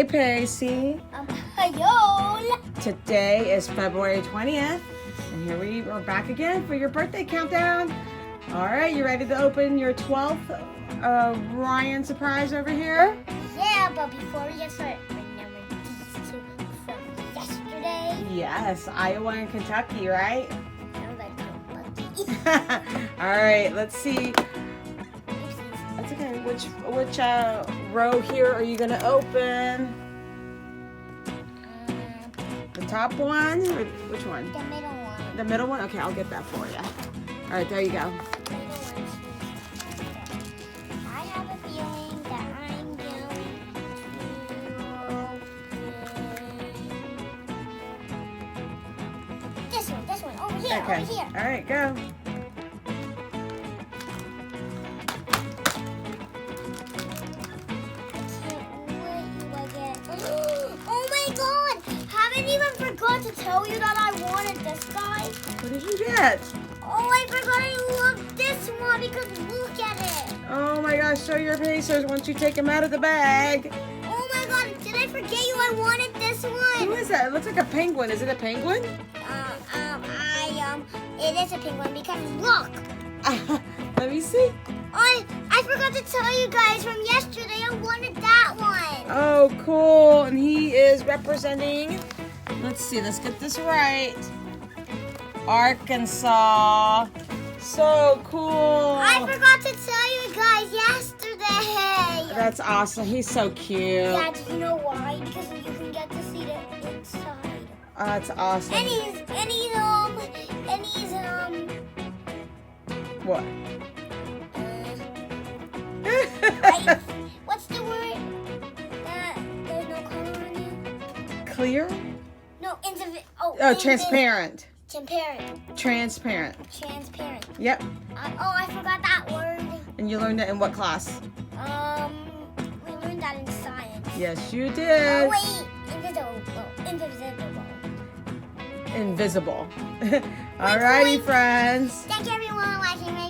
Pacie. Hello. Today is February 20th, and here we are back again for your birthday countdown. All right, you ready to open your 12th Ryan surprise over here? Yeah, but before we get started, remember these two from yesterday? Yes, Iowa and Kentucky, right? Sounds like Kentucky. All right, let's see. That's okay. Which row here are you gonna open? The top one, or which one? The middle one. The middle one? Okay, I'll get that for you. All right, there you go. I have a feeling that I'm going to open this one, over here, Okay. over here. All right, go. Oh my god! Haven't even forgot to tell you that I wanted this guy. What did you get? Oh, I forgot I love this one because look at it. Oh my gosh, show your pacers once you take them out of the bag. Oh my god, did I forget you? I wanted this Who one. is that? It looks like a penguin. Is it a penguin? It is a penguin because look. Let me see. I forgot to tell you guys from yesterday I wanted that one. Oh, cool. And he is representing, let's see, let's get this right. Arkansas. So cool. I forgot to tell you guys yesterday. That's awesome. He's so cute. Yeah, do you know why? Because you can get to see the inside. Oh, that's awesome. And he's What? what's the word? There's no color on it. Clear? No, Transparent. Transparent. Transparent. Transparent. Yep. I forgot that word. And you learned that in what class? We learned that in science. Yes, you Oh did. wait, invisible. Invisible. Alrighty, friends. Thank you everyone for watching.